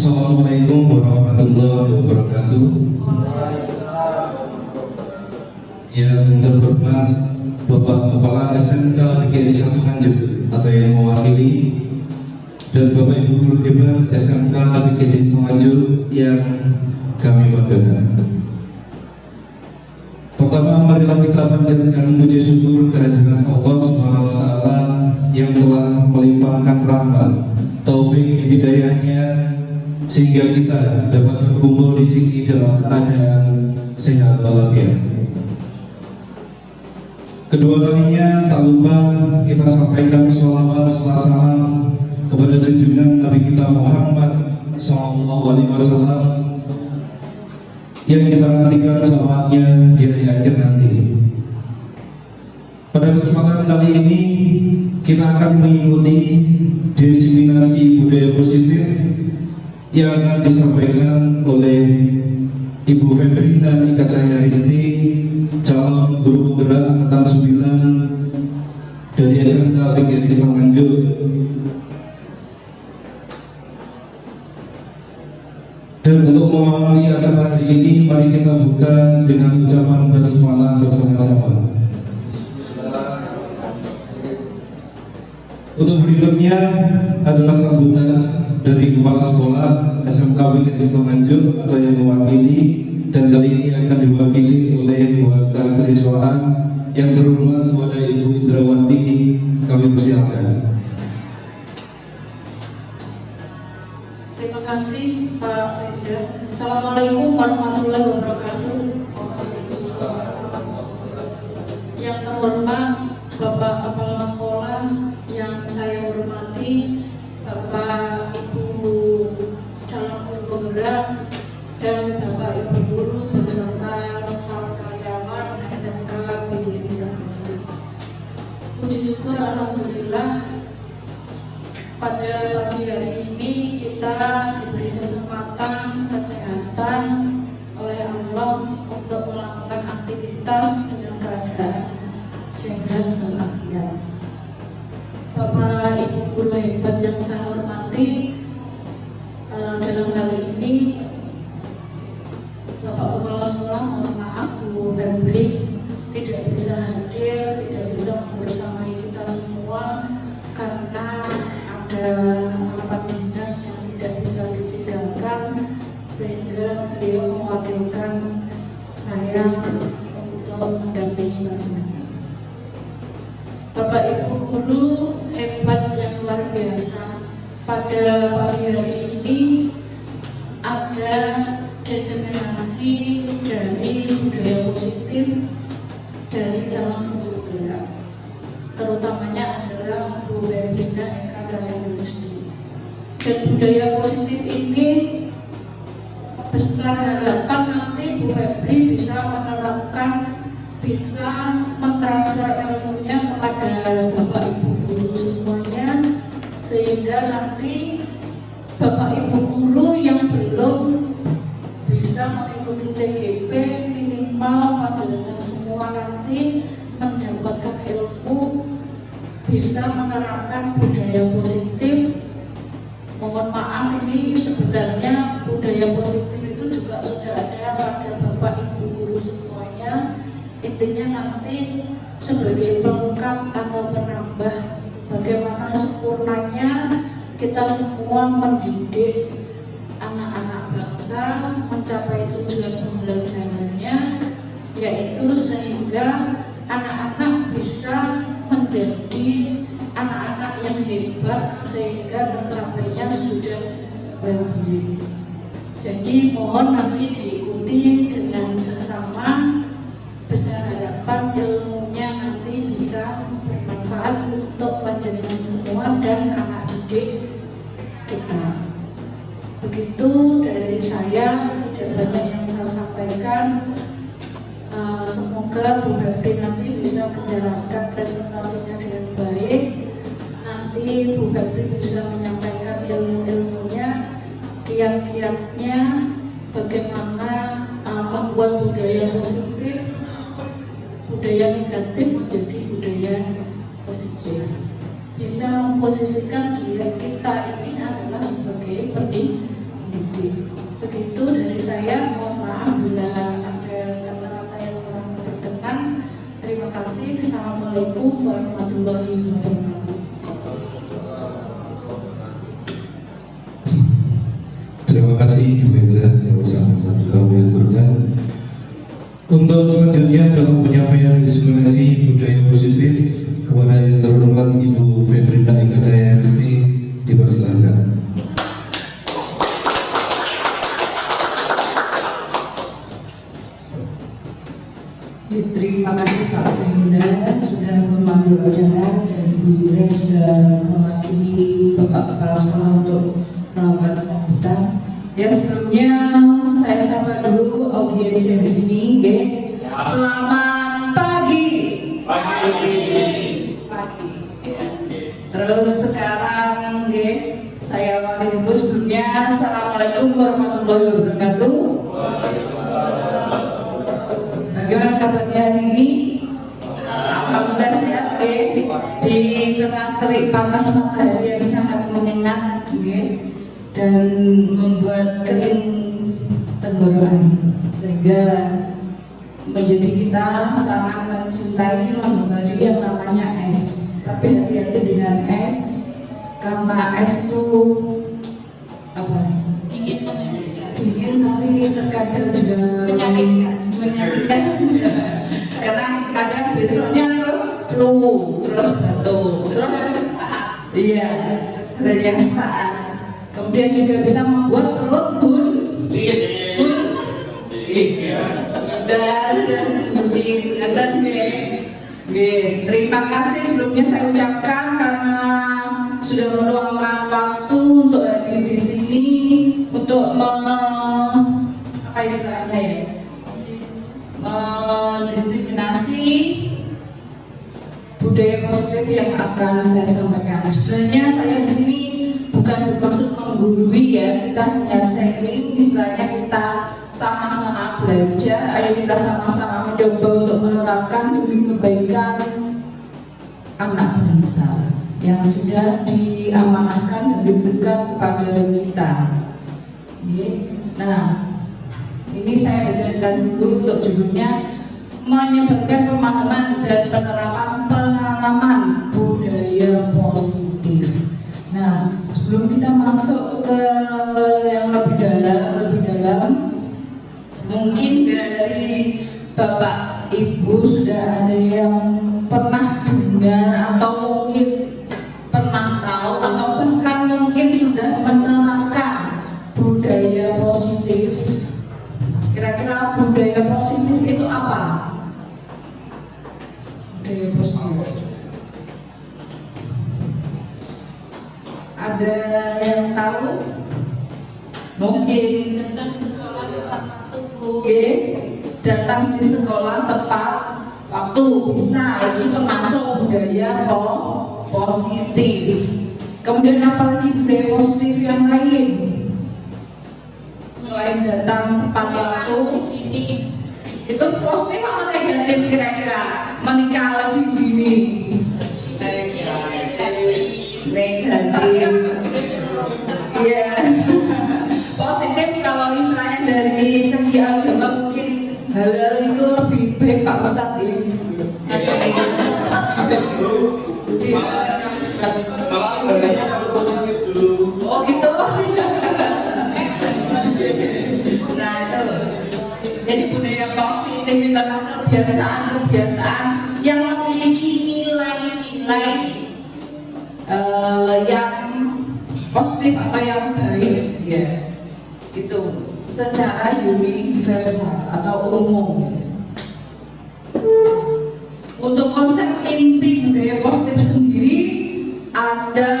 Assalamualaikum warahmatullahi wabarakatuh. Yang terhormat Bapak Kepala SMK PGRI 1 Nganjuk atau yang mewakili, dan Bapak Ibu guru hebat SMK PGRI 1 Nganjuk yang kami banggakan. Pertama, marilah kita panjatkan puji syukur kehadiran Allah Subhanahu wa Ta'ala yang telah melimpahkan rahmat, taufik, hidayahnya, sehingga kita dapat berkumpul di sini dalam keadaan sehat walafiat. Kedua kalinya, tak lupa kita sampaikan sholawat serta salam kepada junjungan Nabi kita Muhammad SAW yang kita nantikan sholawatnya di hari akhir nanti. Pada kesempatan kali ini kita akan mengikuti diseminasi budaya positif yang akan disampaikan oleh Ibu Febrina Ika Cahyaristi, calon guru penggerak angkatan 9 dari SMK PGRI 1 Nganjuk. Dan untuk mengawali acara hari ini, mari kita buka dengan ucapan basmalah bersama-sama. Untuk berikutnya adalah sambutan dari Kepala Sekolah SMK PGRI 1 Nganjuk atau yang mewakili, dan kali ini akan diwakili oleh warga kesiswaan yang terhormat kepada Ibu Indrawati. Kami persilakan. Terima kasih Pak Feda. Assalamualaikum warahmatullahi wabarakatuh. Yang terhormat Bapak Kepala Sekolah yang saya hormati, Bapak Ibu calon guru penggerak, dan Bapak Ibu guru beserta staf karyawan SMK PGRI 1 Nganjuk. Puji syukur alhamdulillah, pada pagi hari ini kita diberi kesempatan kesehatan oleh Allah untuk melakukan aktivitas dengan keadaan sehat walafiat. Bapak Ibu guru hebat yang saya hormati, dalam hal ini Bapak Kepala Sekolah mohon maaf, Bu Febri tidak bisa hadir, tidak bisa membersamai kita semua karena ada rapat dinas yang tidak bisa ditinggalkan, sehingga beliau mewakilkan saya untuk mendampingi panjenengan. Bapak Ibu guru hebat yang luar biasa, pada pagi hari ini ada diseminasi dari budaya positif dari calon guru gerak, terutamanya adalah Bu Febrina Eka Cahyaristi. Dan budaya positif ini besar harapan nanti Bu Febri bisa menerapkan, bisa mentransfer ilmunya kepada Bapak Ibu guru semuanya, sehingga nanti Bapak Ibu guru yang belum bisa mengikuti CGP, minimal panjenengan semua nanti mendapatkan ilmu, bisa menerapkan budaya positif. Mohon maaf, ini sebenarnya budaya positif itu juga sudah ada pada Bapak Ibu guru semuanya. Intinya nanti sebagai pelengkap atau penambah bagaimana sempurnanya kita semua mendidik anak-anak bangsa mencapai tujuan pembelajarannya, yaitu sehingga anak-anak bisa menjadi anak-anak yang hebat sehingga tercapainya sudah well-being. Jadi mohon nanti diikuti dengan sesama, besar harapan ilmunya nanti bisa bermanfaat untuk panjenengan semua dan anak didik kita. Begitu dari saya, tidak banyak yang saya sampaikan. Semoga Bu Febri nanti bisa menjalankan presentasinya dengan baik. Nanti Bu Febri bisa menyampaikan ilmu-ilmunya, kiat-kiatnya, bagaimana membuat budaya positif, budaya negatif menjadi budaya positif. Bisa memposisikan diri kita ini adalah sebagai pendidik. Terima kasih Bu Hendra yang sangat mengaturkan. Untuk selanjutnya dalam penyampaian diskriminasi budaya positif kepada yang terhormat Ibu Fetrina Eka Jaya Risti, dipersilakan. Terima kasih Pak Fenda sudah memandu acara dan Bu Ira sudah mewakili Bapak Kepala Sekolah untuk melakukan sambutan. Ya, sebelumnya saya sapa dulu audiens yang di sini, ya. Selamat pagi. Pagi. Terus sekarang, ya, saya awali dulu sebelumnya. Assalamualaikum warahmatullahi wabarakatuh. Bagaimana kabarnya hari ini? Alhamdulillah sehat, ya. Di tengah terik panas matahari yang sangat menyengat, ya, dan membuat kering tenggorokan, sehingga menjadi kita sangat mencintai memberi yang namanya es. Tapi hati-hati dengan es, karena es itu apa? Dingin tapi terkadang juga menyakitkan. Karena kadang besoknya terus flu, terus batuk, terus iya, yang saat kemudian juga bisa membuat perut bun dan buncit. Terima kasih sebelumnya saya ucapkan karena sudah meluangkan waktu untuk hadir di sini untuk apa istilahnya ya, mendiskriminasi budaya positif yang akan saya sampaikan. Sebenarnya saya di sini bukan bermaksud menggurui, ya, kita hanya sharing, istilahnya kita sama-sama belajar. Ayo kita sama-sama mencoba untuk menerapkan demi kebaikan anak bangsa yang sudah diamanahkan dan diberikan kepada kita. Nah, ini saya bacakan dulu untuk judulnya, menyebarkan pemahaman dan penerapan pengalaman budaya positif. Nah, sebelum kita masuk ke yang lebih dalam, mungkin dari Bapak Ibu sudah ada yang pernah dengar atau mungkin pernah tahu atau bahkan mungkin sudah menerapkan budaya positif. Kira-kira budaya positif itu apa? Budaya positif. Ada yang tahu? Mungkin datang di sekolah tepat waktu. Datang di sekolah tepat waktu, bisa, itu termasuk budaya positif. Kemudian apalagi budaya positif yang lain? Selain datang tepat waktu, itu positif atau negatif kira-kira? Menikah lebih dini? Negatif. Iya. Positif kalau istilahnya dari segi agama mungkin halal itu lebih baik Pak Ustadz ini. Oh gitu. Nah itu. Jadi budaya positif itu adalah kebiasaan yang memiliki nilai-nilai yang positif atau yang baik, ya, itu secara universal atau umum. Untuk konsep inti budaya positif sendiri ada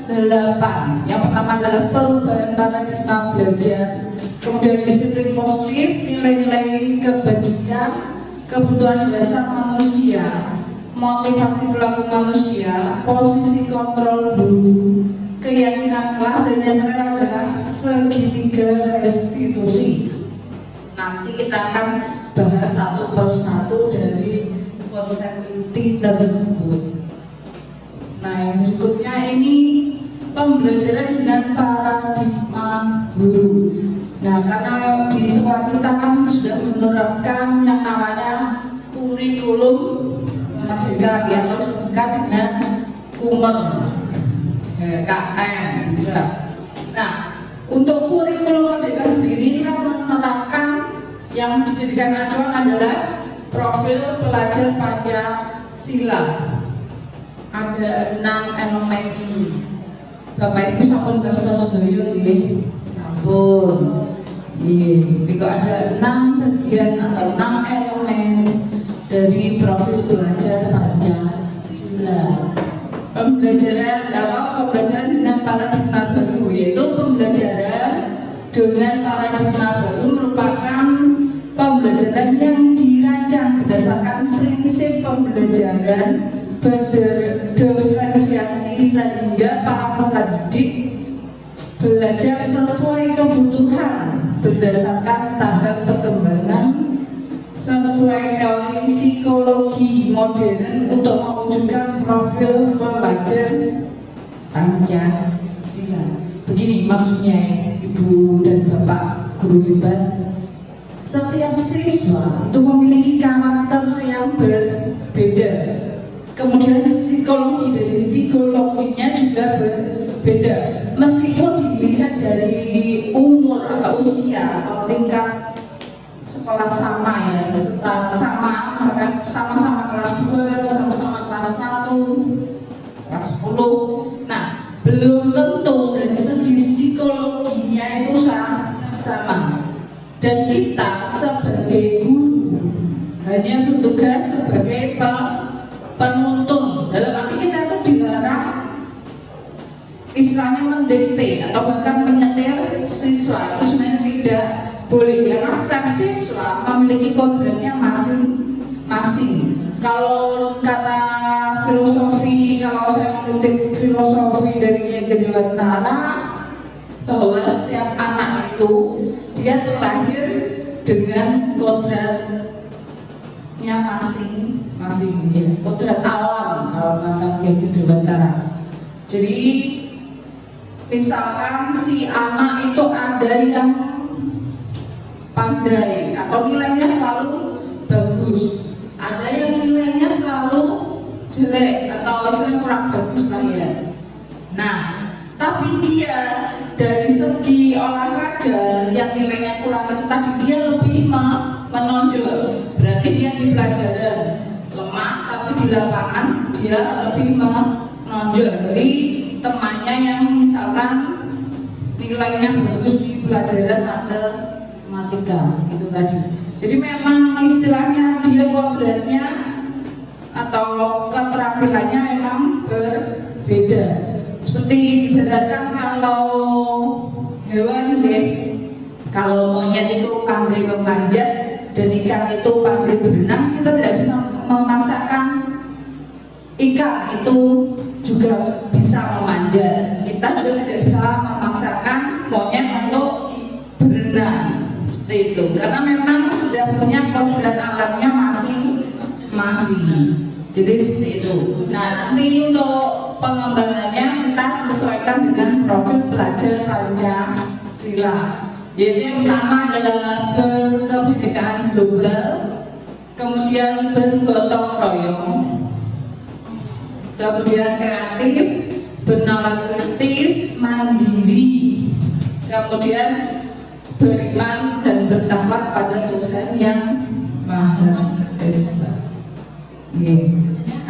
8. Yang pertama adalah perubahan paradigma belajar, kemudian disiplin positif, nilai-nilai kebajikan, kebutuhan dasar manusia, motivasi perilaku manusia, posisi kontrol guru, keyakinan kelas, dan yang terakhir adalah segitiga restitusi. Nanti kita akan bahas satu persatu dari konsep inti tersebut. Nah, yang berikutnya ini pembelajaran dengan paradigma guru. Nah, karena di sekolah kita kan sudah menerapkan yang namanya kurikulum merdeka, atau disingkat dengan KUMER, KM. Nah, untuk kurikulum dijadikan acuan adalah profil pelajar Pancasila. Ada 6 elemen ini. Bapak Ibu sampun kersa sedaya nggih. Sampun. Nggih, kok ada 6 bagian atau 6 elemen dari profil pelajar Pancasila. Pembelajaran dengan paradigma baru, yaitu pembelajaran dengan paradigma baru merupakan pembelajaran yang dirancang berdasarkan prinsip pembelajaran berdiferensiasi sehingga para peserta didik belajar sesuai kebutuhan berdasarkan tahap perkembangan sesuai teori psikologi modern untuk mewujudkan profil pelajar Pancasila. Begini maksudnya, Ibu dan Bapak guru hebat. Setiap siswa itu memiliki karakter yang berbeda. Kemudian psikologi dari psikologinya juga berbeda. Meskipun dilihat dari umur atau usia atau tingkat sekolah sama ya, sama, misalkan sama-sama kelas 2 atau sama-sama kelas 1, kelas 10. Nah, belum tentu dari segi psikologinya itu sama. Dan kita sebagai guru hanya bertugas sebagai penuntun. Dalam arti kita itu dilarang istilahnya mendikte atau bahkan menyetir siswa. Itu sebenarnya tidak boleh, karena setiap siswa memiliki kodratnya masing-masing. Kalau kata filosofi, kalau saya mengutip filosofi dari Kiai Dewantara, bahwa setiap anak itu dia terlahir dengan kodratnya masing-masing, ya, kodrat alam kalau kata Kiai Dewantara. Jadi misalkan si anak itu ada yang pandai atau nilainya selalu bagus, ada yang nilainya selalu jelek atau istilahnya kurang bagus lah ya. Nah, tapi dia dari segi olahraga yang nilainya kurang itu tadi dia lebih menonjol. Berarti dia di pelajaran lemah, tapi di lapangan dia lebih menonjol dari temannya yang misalkan nilainya bagus di pelajaran matematika itu tadi. Jadi memang istilahnya dia kodratnya atau keterampilannya memang berbeda. Seperti ibaratkan kalau hewan deh, kalau monyet itu pandai memanjat dan ikan itu pandai berenang, kita tidak bisa memaksakan ikan itu juga bisa memanjat. Kita juga tidak bisa memaksakan monyet untuk berenang seperti itu, karena memang sudah punya kodrat alamnya masing-masing. Jadi seperti itu. Nah, nanti untuk pengembangannya kita sesuaikan dengan profil pelajar Pancasila. Yaitu yang pertama adalah berkebinekaan global, kemudian bergotong royong, kemudian kreatif, bernalar kritis, mandiri, kemudian beriman dan bertakwa pada Tuhan yang Maha Esa.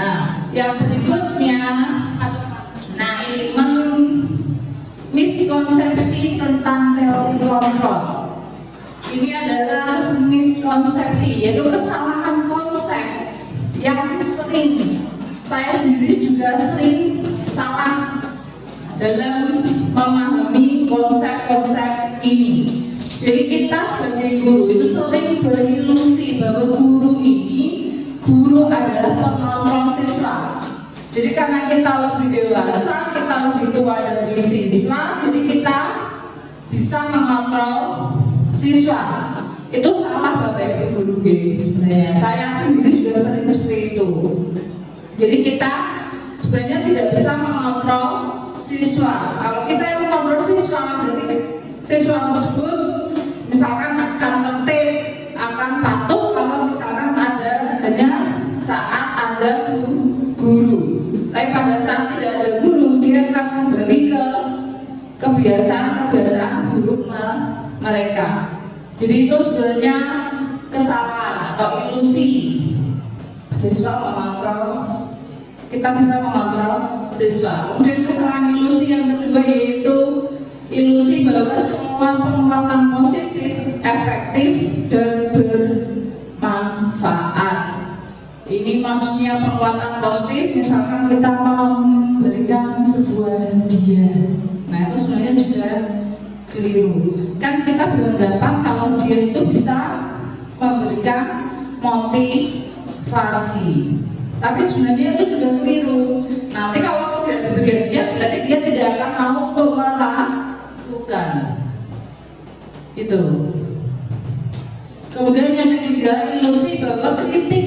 Nah, yang berikutnya, nah ini miskonsepsi tentang teori kontrol. Ini adalah miskonsepsi, yaitu kesalahan konsep yang sering saya sendiri juga sering salah dalam memahami konsep-konsep ini. Jadi kita sebagai guru itu sering berilusi bahwa guru adalah pengontrol siswa. Jadi karena kita lebih dewasa, kita lebih tua dari siswa, jadi kita bisa mengontrol siswa. Itu salah Bapak Ibu guru sebenarnya. Saya sendiri juga sering seperti itu. Jadi kita sebenarnya tidak bisa mengontrol siswa. Kalau kita yang mengontrol siswa, berarti siswa tersebut misalkan akan tertib, akan patuh kalau misalkan ada hanya saat ada guru. Tapi pada saat tidak ada guru, dia akan kembali ke kebiasaan buruk mereka. Jadi itu sebenarnya kesalahan atau ilusi. Siswa mengontrol, kita bisa mengontrol siswa. Kemudian kesalahan ilusi yang kedua yaitu ilusi bahwa semua penguatan positif, efektif, dan bermanfaat. Ini maksudnya penguatan positif, misalkan kita memberikan sebuah hadiah. Nah itu sebenarnya juga keliru. Kan kita beranggapan kalau dia itu bisa memberikan motivasi, tapi sebenarnya itu juga keliru. Nanti kalau tidak diberi hadiah, berarti dia tidak akan mau untuk melakukan itu. Kemudian yang ketiga, ilusi bahwa kritik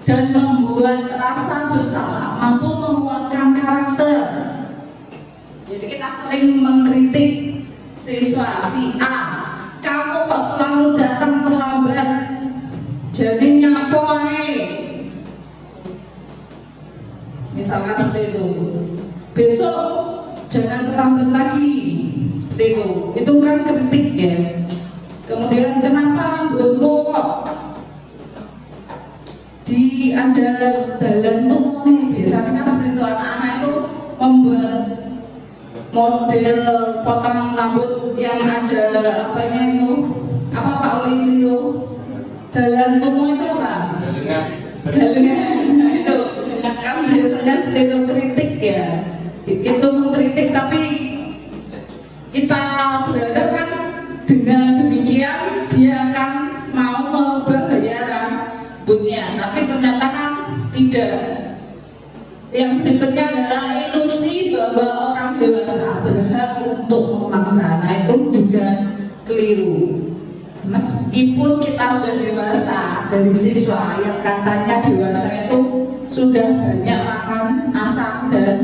dan membuat rasa bersalah mampu menguatkan karakter. Jadi kita sering mengkritik siswa si A, kamu kok selalu datang terlambat, jadi nyapo ae. Misalkan seperti itu. Besok jangan terlambat lagi. Itu kan kritik ya. Kemudian kenapa rambutmu kok di ada dalam tuh nih, biasanya kan seperti itu, anak-anak itu membuat model potongan rambut yang ada apanya itu, apa Pak Oli itu, dalam tuh itu apa? Galengan. Nah, itu kan biasanya seperti itu kritik ya, itu mengkritik, tapi kita berharap kan dengan demikian dia akan mau mengubah gaya rambutnya, tapi ternyata kan tidak. Yang berikutnya adalah ilusi bahwa orang dewasa berhak untuk memaksa. Nah itu juga keliru. Meskipun kita sudah dewasa, dari siswa yang katanya dewasa itu sudah banyak makan asam dan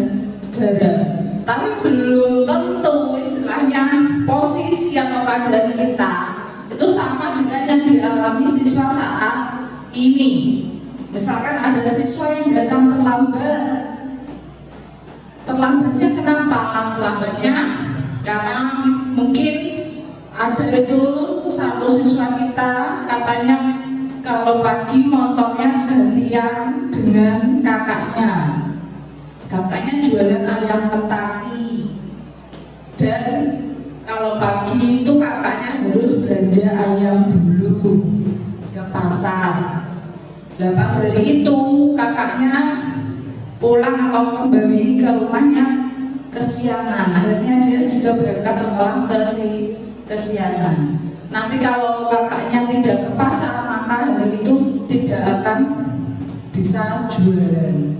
garam, tapi belum tentu istilahnya posisi atau keadaan kita itu sama dengan yang dialami siswa saat ini. Misalkan ada siswa yang datang terlambat. Terlambatnya kenapa? Terlambatnya karena mungkin ada itu satu siswa kita katanya kalau pagi motornya gantian dengan kakaknya. Kakaknya jualan ayam ketaki, dan kalau pagi itu kakaknya harus belanja ayam dulu ke pasar. Dan pas hari itu kakaknya pulang atau kembali ke rumahnya kesiangan, akhirnya dia juga berangkat sekolah kesiangan. Nanti kalau kakaknya tidak ke pasar, maka hari itu tidak akan bisa jualan.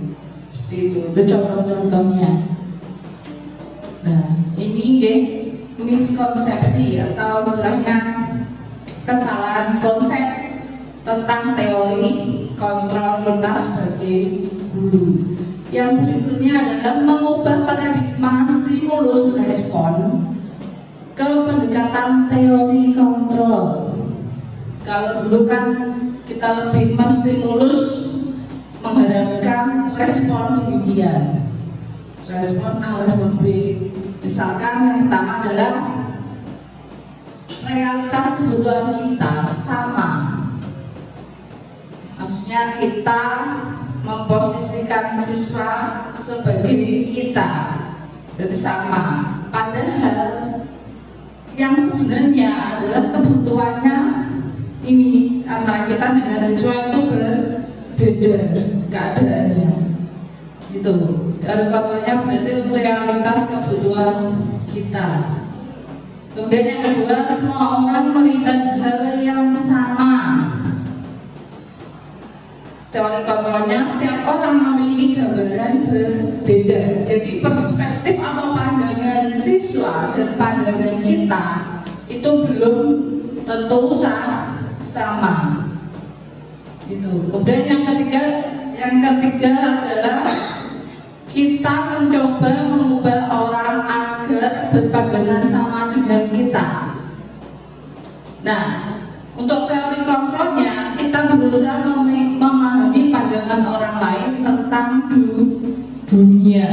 Itu contoh-contohnya. Nah ini ya miskonsepsi atau istilahnya kesalahan konsep tentang teori kontrol kita sebagai guru. Yang berikutnya adalah mengubah paradigma stimulus respon ke pendekatan teori kontrol. Kalau dulu kan kita lebih menstimulus mengharapkan respon demikian, respon A, respon B. Misalkan yang pertama adalah realitas kebutuhan kita sama, maksudnya kita memposisikan siswa sebagai kita, berarti sama. Padahal yang sebenarnya adalah kebutuhannya ini antara kita dengan siswa itu berbeda keadaannya. Itu dari kontrolnya berarti realitas kebutuhan kita. Kemudian yang kedua, semua orang melihat hal yang sama. Teori kontrolnya setiap orang memiliki gambaran berbeda. Jadi perspektif atau pandangan siswa dan pandangan kita itu belum tentu sama. Itu. Kemudian yang ketiga adalah kita mencoba mengubah orang agar berpandangan sama dengan kita. Nah, untuk teori kontrolnya kita berusaha memahami pandangan orang lain tentang dunia.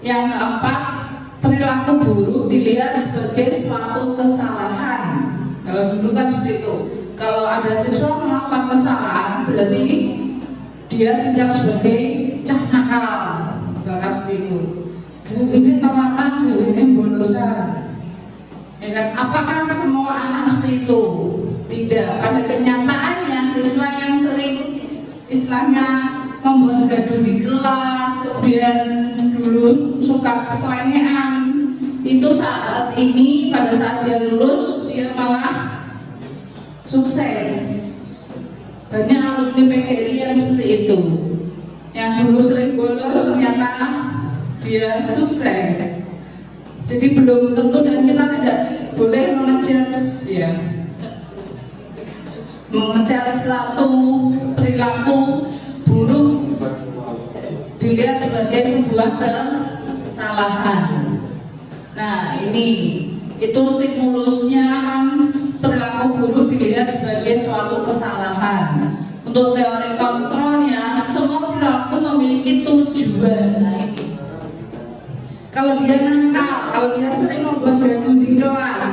Yang keempat, perilaku buruk dilihat sebagai suatu kesalahan. Kalau dulu kan seperti itu, Kalau ada siswa melakukan kesalahan, berarti dia dicap sebagai cah nakal, seperti itu. Ini telatan, ini bolosan. Ya kan? Apakah semua anak seperti itu? Tidak. Pada kenyataannya siswa yang sering istilahnya membuat gaduh di kelas, kemudian dulu suka keselengean, itu saat ini pada saat dia lulus dia malah sukses. Banyak alumni PGRI yang seperti itu, yang dulu sering bolos ternyata dia sukses. Jadi belum tentu, dan kita tidak boleh mengejudge ya, mengejudge suatu perilaku buruk dilihat sebagai sebuah kesalahan. Nah ini itu stimulusnya kan, perilaku buruk dilihat sebagai suatu kesalahan. Untuk teori kontrolnya, semua perilaku memiliki tujuan. Nah ini, kalau dia nakal, kalau dia sering membuat gaduh di kelas,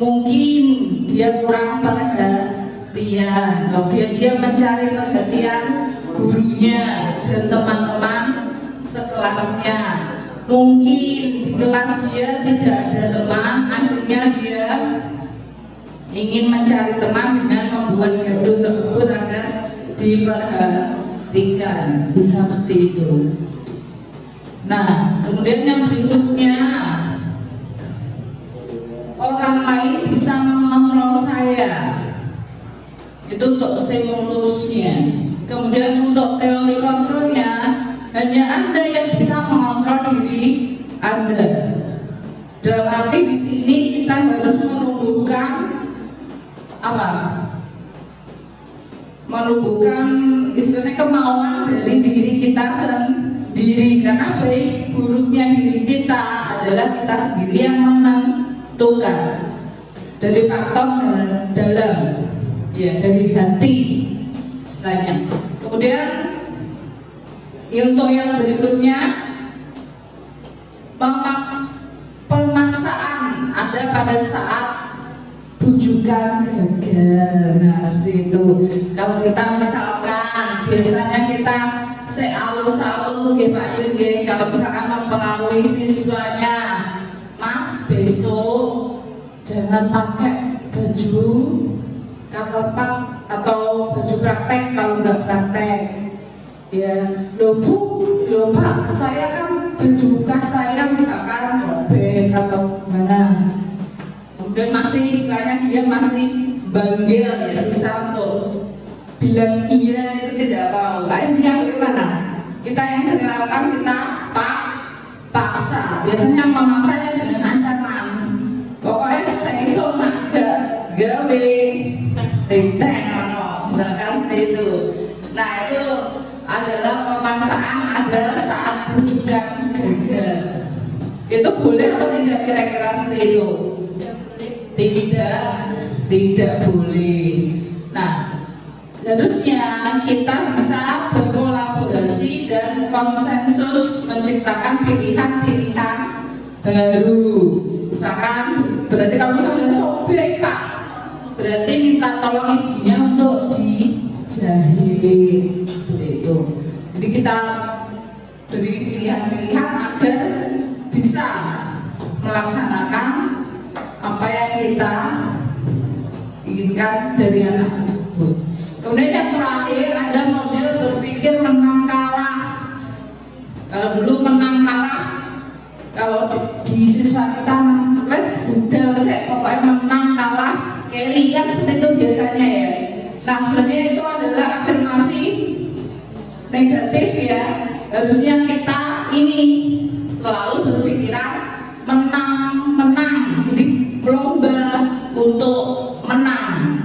mungkin dia kurang perhatian. Kalau dia mencari perhatian gurunya dan teman-teman sekelasnya, mungkin di kelas dia tidak ada teman, akhirnya dia ingin mencari teman dengan membuat gaduh tersebut agar diperhatikan. Bisa seperti itu. Nah, kemudian yang berikutnya, orang lain bisa mengontrol saya. Itu untuk stimulusnya. Kemudian untuk teori kontrolnya, hanya Anda yang bisa mengontrol diri Anda. Dalam arti di sini kita harus menumbuhkan apa? Menumbuhkan istilahnya kemauan dari diri kita sendiri, karena baik buruknya diri kita adalah kita sendiri yang menentukan dari faktor dalam, ya, dari hati istilahnya. Kemudian untuk yang berikutnya, pemaksaan ada pada saat bujukan gagal. Nah seperti itu. Kalau kita misalkan biasanya kita sealus-alus ya Pak Yun, kalau misalkan mempengaruhi siswanya, Mas besok jangan pakai baju katalpak atau baju praktek kalau nggak praktek. Ya, loh Bu, loh Pak, saya kan baju bekas saya misalkan robek atau mana. Kemudian masih istilahnya dia masih banggil, ya susah untuk bilang iya, itu tidak mau. Akhirnya bagaimana? Kita yang sering lakukan, kita paksa. Biasanya memaksanya dengan ancaman. Pokoknya saya nak gawe tenteng, misalkan seperti itu. Nah itu adalah pemaksaan, adalah saat bujukan gagal. Itu boleh atau tidak kira-kira seperti itu? Tidak boleh. Nah, harusnya kita bisa berkolaborasi dan konsensus menciptakan pilihan-pilihan baru. Misalkan, berarti kalau misalnya sobek Pak, berarti minta tolong ibunya untuk dijahit, seperti itu. Jadi kita beri pilihan-pilihan agar bisa melaksanakan apa yang kita inginkan dari anak tersebut. Kemudian yang terakhir ada model berpikir menang kalah. Kalau dulu menang kalah, kalau di siswa kita wes budal sih, pokoknya menang kalah carry kan seperti itu biasanya ya. Nah sebenarnya itu adalah afirmasi negatif ya. Harusnya kita ini selalu berpikiran menang, jadi lomba untuk menang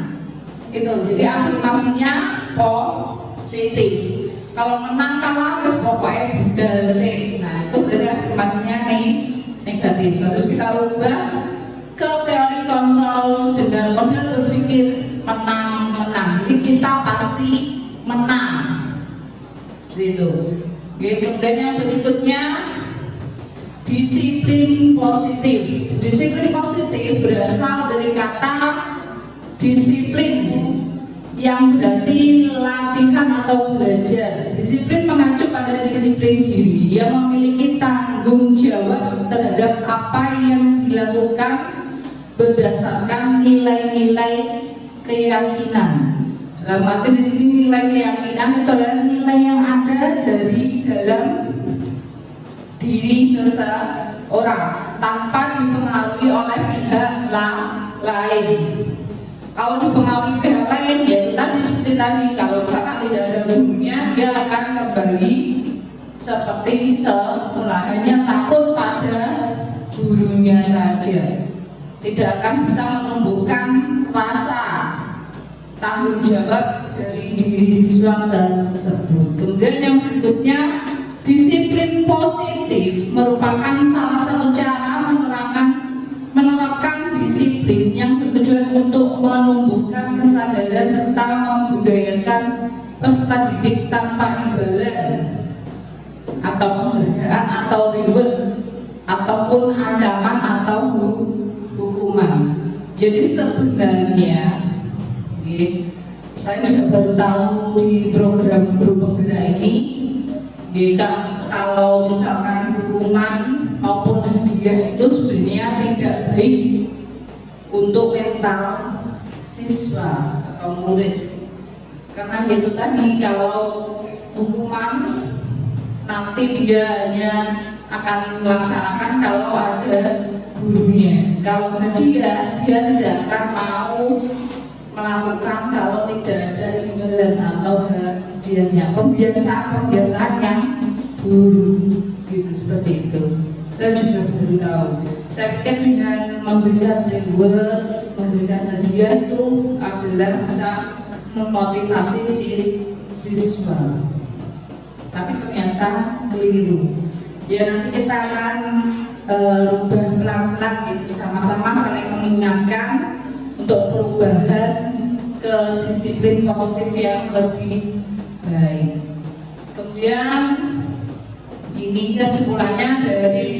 itu. Jadi afirmasinya positif. Kalau menang kalah wis pokoknya budal sih. Nah itu berarti afirmasinya negatif. Harus kita rubah ke teori kontrol dengan model berpikir menang. Jadi kita pasti menang gitu. Oke, kemudian yang berikutnya, disiplin positif. Disiplin positif berasal dari kata disiplin yang berarti latihan atau belajar. Disiplin mengacu pada disiplin diri yang memiliki tanggung jawab terhadap apa yang dilakukan berdasarkan nilai-nilai keyakinan. Dalam arti di sini nilai keyakinan itu adalah nilai yang ada dari dalam diri seseorang tanpa dipengaruhi oleh pihak lain. Kalau dipengaruhi pihak lain, ya tadi seperti tadi, kalau misalkan tidak ada gurunya, dia akan kembali seperti semula, hanya takut pada gurunya saja, tidak akan bisa menumbuhkan rasa tanggung jawab dari diri siswa tersebut. Kemudian yang berikutnya, disiplin positif merupakan salah satu cara menerapkan disiplin yang bertujuan untuk menumbuhkan kesadaran serta membudayakan peserta didik tanpa imbalan atau penghargaan atau reward ataupun ancaman atau hukuman. Jadi sebenarnya saya juga baru tahu di program guru penggerak ini, kalau misalkan hukuman maupun hadiah itu sebenarnya tidak baik untuk mental siswa atau murid, karena itu tadi, kalau hukuman nanti dia hanya akan melaksanakan kalau ada gurunya, kalau hadiah dia tidak akan mau melakukan kalau tidak ada imbalan atau hadiahnya. Pembiasaan yang buruk gitu, seperti itu. Saya juga baru tahu. Saya pikir dengan memberikan reward, memberikan hadiah itu adalah bisa memotivasi siswa, tapi ternyata keliru. Ya nanti kita akan rubah pelan-pelan gitu, sama-sama saling mengingatkan untuk perubahan ke disiplin positif yang lebih baik. Kemudian ini kesimpulannya dari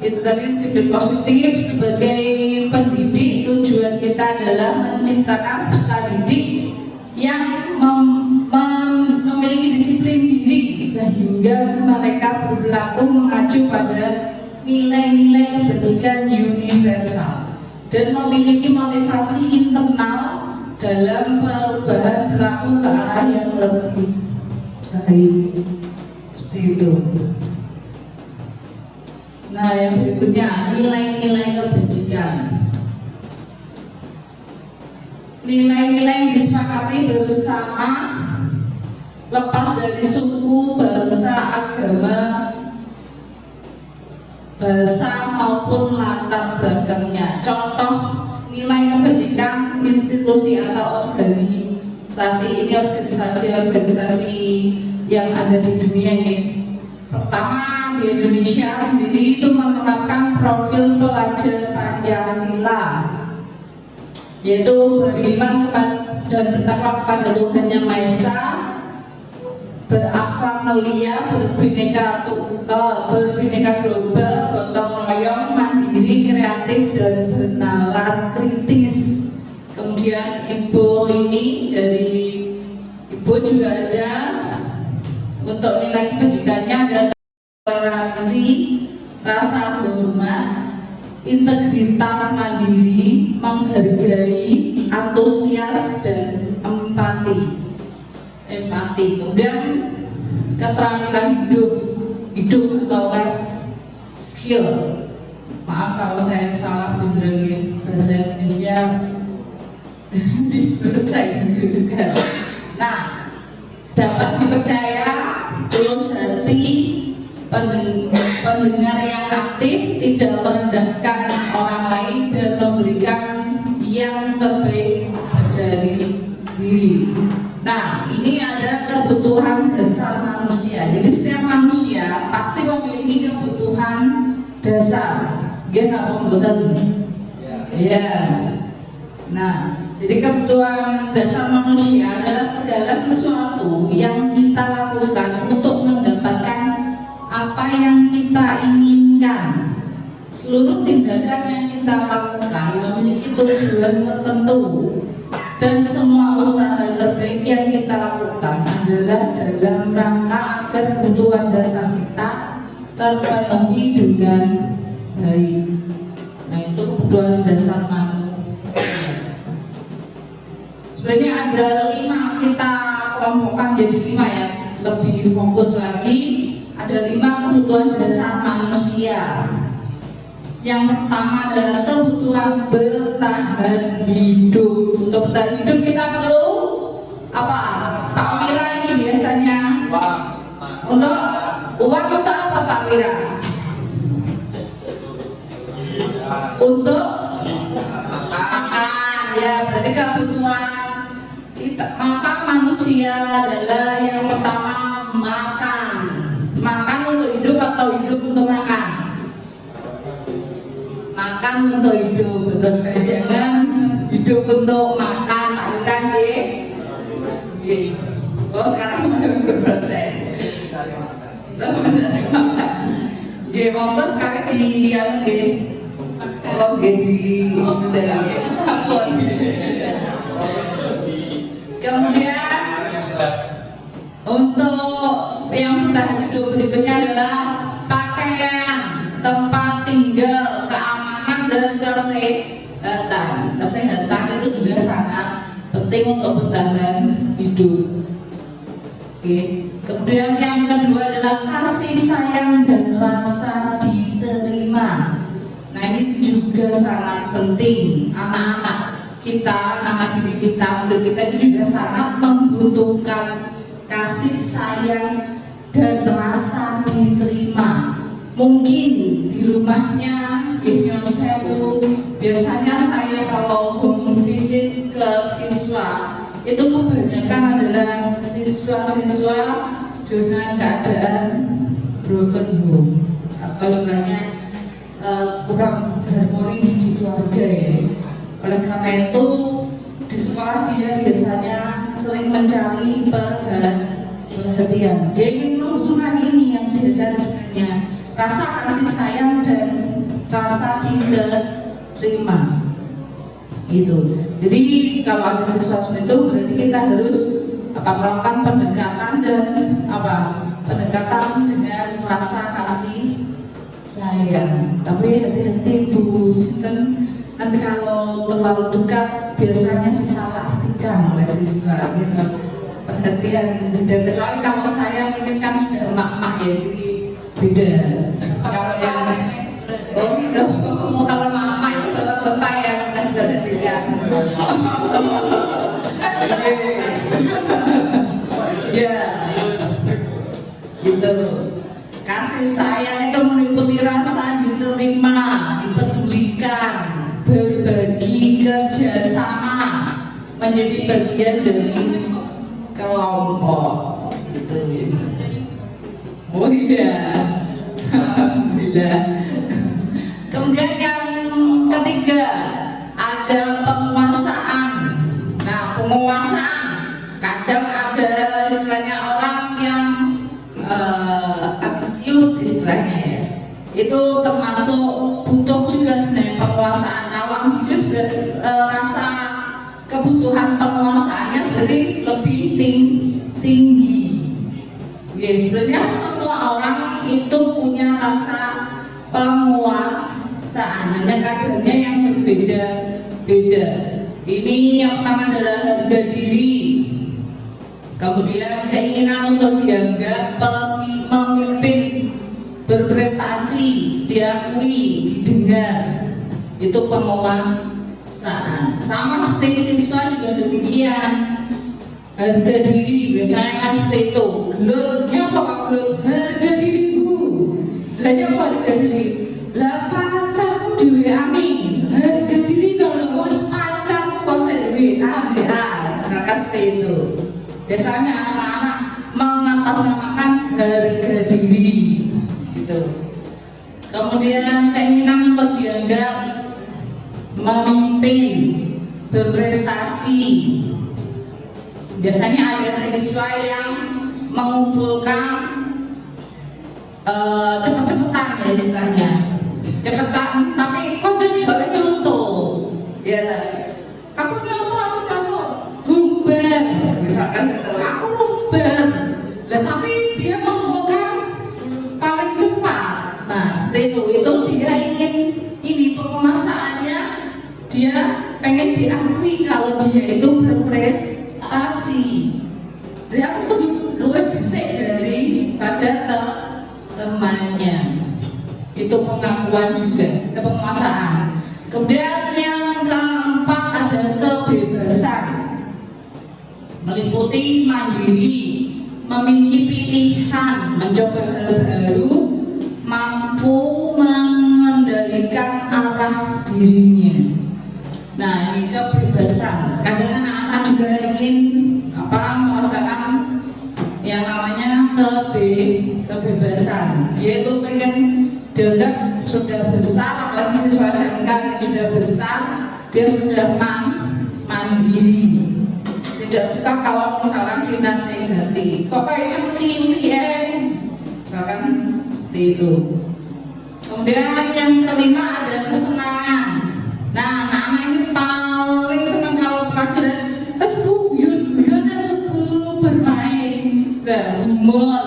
itu tadi, disiplin positif sebagai pendidik, tujuan kita adalah menciptakan peserta didik yang memiliki disiplin diri sehingga mereka berperilaku mengacu pada nilai-nilai kebajikan universal dan memiliki motivasi internal dalam perubahan perilaku ke arah yang lebih baik. Seperti itu. Nah, yang berikutnya nilai-nilai kebajikan. Nilai-nilai yang disepakati bersama lepas dari suku, bangsa, agama, bahasa maupun latar belakangnya. Contoh nilai kebajikan institusi atau organisasi ini, organisasi yang ada di dunia ini. Pertama, di Indonesia sendiri itu menerapkan profil pelajar Pancasila, yaitu beriman dan bertakwa kepada Tuhan Yang Maha Esa, berakhlak mulia, berbineka global, gotong royong, mandiri, kreatif, dan bernalar kritis. Kemudian Ibu ini dari Ibu juga ada untuk nilai kebajikannya ada toleransi, rasa hormat, integritas, mandiri, menghargai, antusias, dan empati. Kemudian keterampilan hidup atau life skill. Maaf kalau saya salah beneran bahasa Indonesia di bahasa Inggris kan. Nah, dapat dipercaya, tulus hati, pendengar yang aktif, tidak merendahkan orang lain, dan memberikan yang terbaik dari diri. Nah, ini ada kebutuhan dasar manusia. Jadi setiap manusia pasti memiliki kebutuhan dasar. Dia nggak membutuhkan. Ya. Nah, jadi kebutuhan dasar manusia adalah segala sesuatu yang kita lakukan untuk mendapatkan apa yang kita inginkan. Seluruh tindakan yang kita lakukan memiliki tujuan tertentu. dan semua usaha terbaik yang kita lakukan adalah dalam rangka agar kebutuhan dasar kita terpenuhi dengan baik. Nah, itu kebutuhan dasar manusia. Sebenarnya ada 5, kita kelompokkan jadi 5 ya, lebih fokus lagi. Ada 5 kebutuhan dasar manusia. Yang pertama adalah kebutuhan bertahan hidup. Untuk bertahan hidup kita perlu apa? Pak Mira ini biasanya untuk uang untuk apa Pak Mira? Untuk makan, ya berarti kebutuhan kita. Maka manusia adalah yang pertama makan. Makan untuk hidup atau hidup untuk makan? Makan untuk hidup, betul sekali. Jangan hidup untuk makan. Aliran ya. Oh sekarang baru berproses. Ya, monggo sekali di yang oh di sudah sabun. Kemudian untuk yang bertahan hidup berikutnya adalah pakaian, tempat tinggal, keamanan dan kesehatan. Kesehatan itu juga sangat penting untuk bertahan hidup. Oke. Kemudian yang kedua adalah kasih sayang dan rasa diterima. Nah ini juga sangat penting. Anak-anak kita, anak didik kita, murid kita itu juga sangat membutuhkan kasih sayang dan rasa diterima. Mungkin di rumahnya Nyon Sewu, biasanya saya kalau home visit ke siswa itu kebanyakan adalah siswa-siswa dengan keadaan broken home atau istilahnya kurang harmonis di keluarga ya. Oleh karena itu di sekolah dia biasanya sering mencari perhatian. Dia ingin membutuhkan ini yang dia cari sebenarnya, rasa kasih sayang dan rasa diterima. Gitu. Jadi kalau ada siswa seperti itu berarti kita harus melakukan pendekatan dan pendekatan dengan rasa kasih sayang. Tapi hati-hati Bu Sinten, nanti kalau terlalu dekat biasanya disalahartikan oleh siswa gitu. Perhatian beda, kecuali kalau saya mungkin kan sudah emak-emak ya, jadi beda. Kalau yang gitu, kalau mama itu bapak-bapak yang akan diperhatikan. Ya, gitu. Kasih sayang itu meliputi rasa diterima, dipedulikan, berbagi, kerjasama, menjadi bagian dari kelompok. Gitu. Oh iya, alhamdulillah. Kemudian yang ketiga ada penguasaan. Nah, penguasaan kadang ada istilahnya orang yang ambisius istilahnya ya. Itu termasuk butuh juga sebenarnya penguasaan. Kalau ambisius berarti rasa kebutuhan penguasaannya berarti lebih tinggi. Ya, sebenarnya semua orang itu punya rasa penguasaan, hanya kadarnya yang berbeda-beda. Ini yang pertama adalah harga diri, kemudian keinginan untuk dianggap pemimpin, berprestasi, diakui, didengar, itu penguasaan. Sama seperti siswa juga demikian. Harga diri biasanya kan seperti itu. Gelutnya apa gelut? Harga diriku. Lainnya apa harga diri? Lah pacarku di WA nih. Harga diri kalau bos pacarku kok di WA. Misalkan seperti itu. Biasanya anak-anak mengatasnamakan harga diri, gitu. Kemudian keinginan untuk dianggap memimpin, berprestasi. Biasanya ada siswa yang mengumpulkan cepet-cepetan ya istilahnya, cepetan, tapi kok jadi boleh nyontoh ya, aku nyontoh begini, penguasaannya dia pengen diakui kalau dia itu berprestasi. Jadi aku tuh lebih bisik daripada temannya. Itu pengakuan juga, kepenguasaan. Kemudian yang keempat ada kebebasan, meliputi mandiri, memiliki pilihan, mencoba hal baru, mampu mengendalikan arah dirinya. Nah, ini kebebasan. Kadang anak-anak juga ingin merasakan yang namanya kebebasan. Dia itu pengen dianggap sudah besar, apalagi siswa SMK yang sudah besar, dia sudah mandiri. Tidak suka kalau misalkan dinasehati, kok kayak kecil ya, misalkan seperti itu. Kemudian yang kelima ada kesenangan. Nah, anak-anak ini paling senang kalau pelajaran guyon-guyonan, bermain, humor.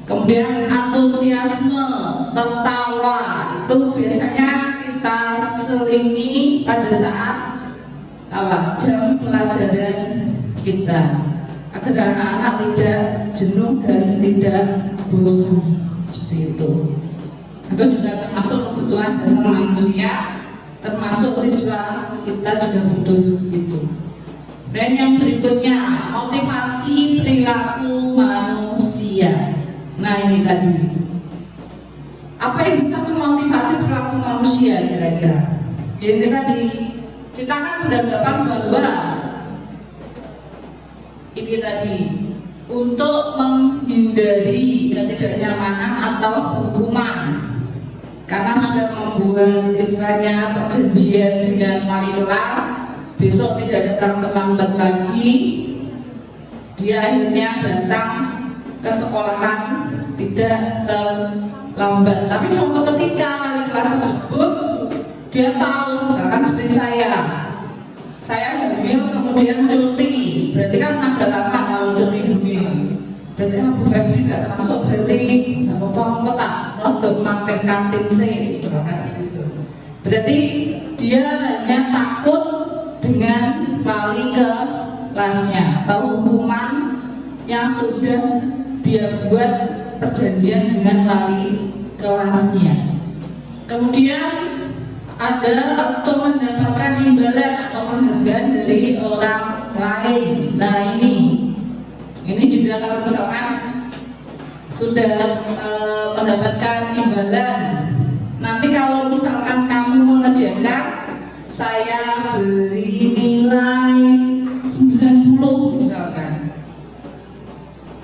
Kemudian antusiasme, tertawa, itu biasanya kita selingi pada saat jam pelajaran kita, agar anak-anak tidak jenuh dan tidak bosan seperti itu. Itu juga termasuk kebutuhan dasar manusia, termasuk siswa kita juga butuh itu. Dan yang berikutnya, motivasi perilaku manusia. Nah, ini tadi, apa yang bisa memotivasi perilaku manusia kira-kira? Ini tadi, kita kan beranggapan bahwa ini tadi untuk menghindari ketidaknyamanan atau hukuman, karena sudah membuat istilahnya perjanjian dengan wali kelas, besok tidak datang terlambat lagi, dia akhirnya datang ke sekolahan tidak terlambat. Tapi suatu ketika wali kelas tersebut dia tahu, misalkan seperti saya hamil kemudian cuti, berarti kan agak lama kalau cuti hamil, berarti Bu Febri nggak masuk, berarti nggak apa-apa tak untuk mampir kantin sih, berarti dia hanya takut dengan wali kelasnya atau hukuman yang sudah dia buat perjanjian dengan wali kelasnya. Kemudian ada untuk mendapatkan imbalan atau penghargaan dari orang lain. Nah, ini juga kalau misalkan sudah mendapatkan imbalan, nanti kalau misalkan kamu mengerjakan, saya beri nilai 90 misalkan.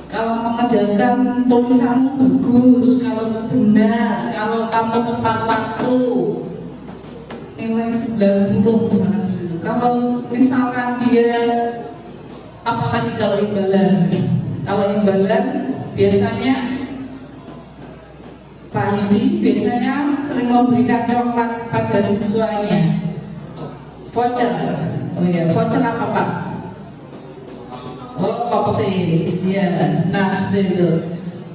Kalau mengerjakan tulisanmu bagus, kalau benar, kalau kamu tepat waktu, nilai 90 misalkan. Kalau misalkan dia, apalagi kalau imbalan biasanya Pak Yudi biasanya sering memberikan coklat kepada siswanya, voucher. Oh ya, voucher apa Pak? Oh, kopsis, ya. Nah, seperti itu.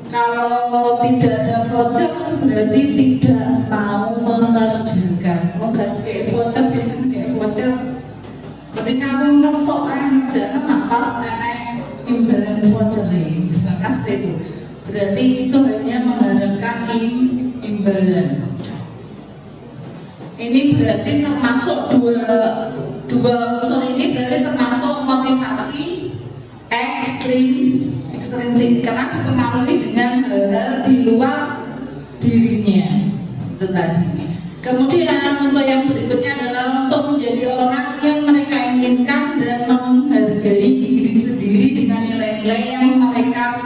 Kalau tidak ada voucher berarti tidak mau mengerjakan. Mau ganti kayak voucher, biasanya kayak voucher. Tapi kamu ngesok aja, kan pas nenek imbalan voucher nih, misalkan seperti itu. Berarti itu hanya mengharapkan imbalan. Ini berarti termasuk dua unsur ini berarti termasuk motivasi ekstrinsik, karena dipengaruhi dengan hal-hal di luar dirinya itu tadi. Kemudian untuk yang berikutnya adalah untuk menjadi orang yang mereka inginkan dan menghargai diri sendiri dengan nilai-nilai yang mereka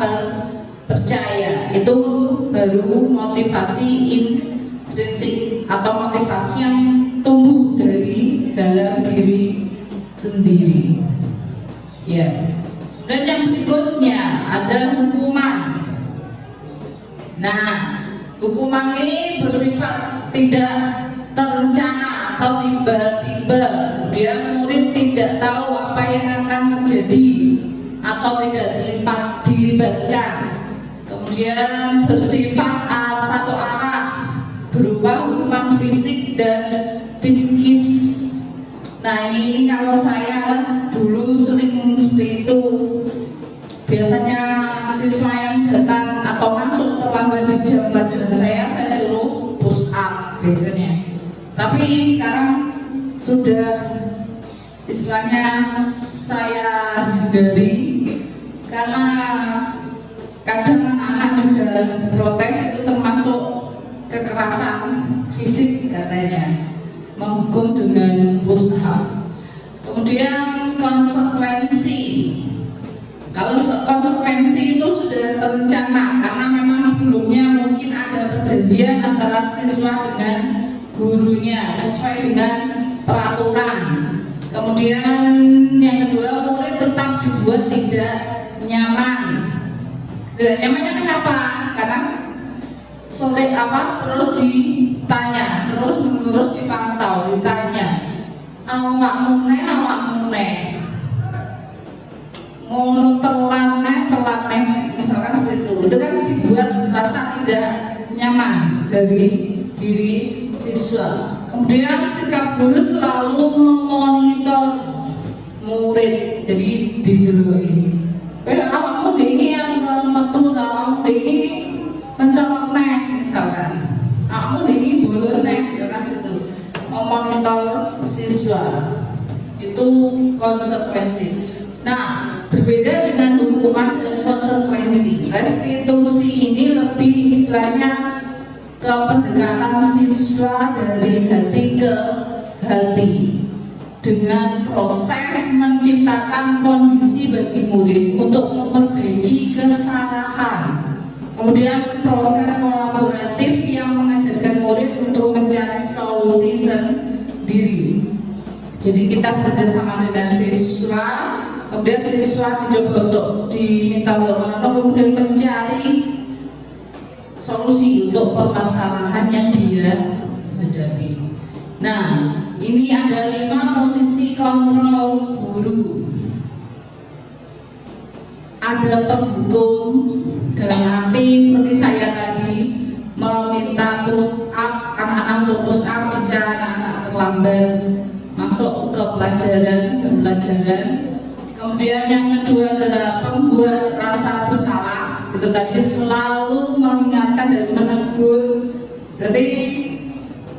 percaya. Itu baru motivasi intrinsik atau motivasi yang tumbuh dari dalam diri sendiri. Ya. Dan yang berikutnya ada hukuman. Nah, hukuman ini bersifat tidak terencana atau tiba-tiba. Dia murid tidak tahu apa yang akan terjadi atau tidak dilibatkan. Kemudian bersifat satu arah, berupa hukuman fisik dan psikis. Nah ini kalau saya dulu sering seperti itu, biasanya siswa yang datang atau masuk terlambat di jam pelajaran saya suruh push up biasanya. Tapi sekarang sudah istilahnya saya hindari, karena kadang anak-anak juga protes, itu termasuk kekerasan fisik katanya, menghukum dengan push up. Kemudian konsekuensi, kalau konsekuensi itu sudah terencana karena memang sebelumnya mungkin ada perjanjian antara siswa dengan gurunya sesuai dengan peraturan. Kemudian yang kedua, murid tetap dibuat tidak nyaman. Tidak nyamannya kenapa? Karena terus ditanya, terus dipantau, ditanya awakmu neh ngono telat misalkan seperti itu kan dibuat rasa tidak nyaman dari diri siswa. Kemudian sikap guru selalu memonitor murid, jadi dideloi awakmu ini yang metu, awakmu ini mencolok neh misalkan, awakmu ini bolos neh, kan gitu, memonitor siswa. Itu konsekuensi. Nah, berbeda dengan hukuman dan konsekuensi. Restitusi ini lebih istilahnya ke pendekatan siswa dari hati ke hati, dengan proses menciptakan kondisi bagi murid untuk memperbaiki kesalahan. Kemudian proses kolaboratif yang mengajarkan murid untuk mencari solusi sendiri. Jadi kita bekerjasama dengan siswa, kemudian siswa dicoba untuk diminta kemudian mencari solusi untuk permasalahan yang dia hadapi. Nah, ini ada 5 posisi kontrol guru. Ada penghukum, dalam arti seperti saya tadi meminta push up anak-anak untuk push up jika anak-anak terlambat masuk ke jam pelajaran. Kemudian yang kedua adalah pembuat rasa bersalah. Itu tadi selalu mengingatkan dan menegur, berarti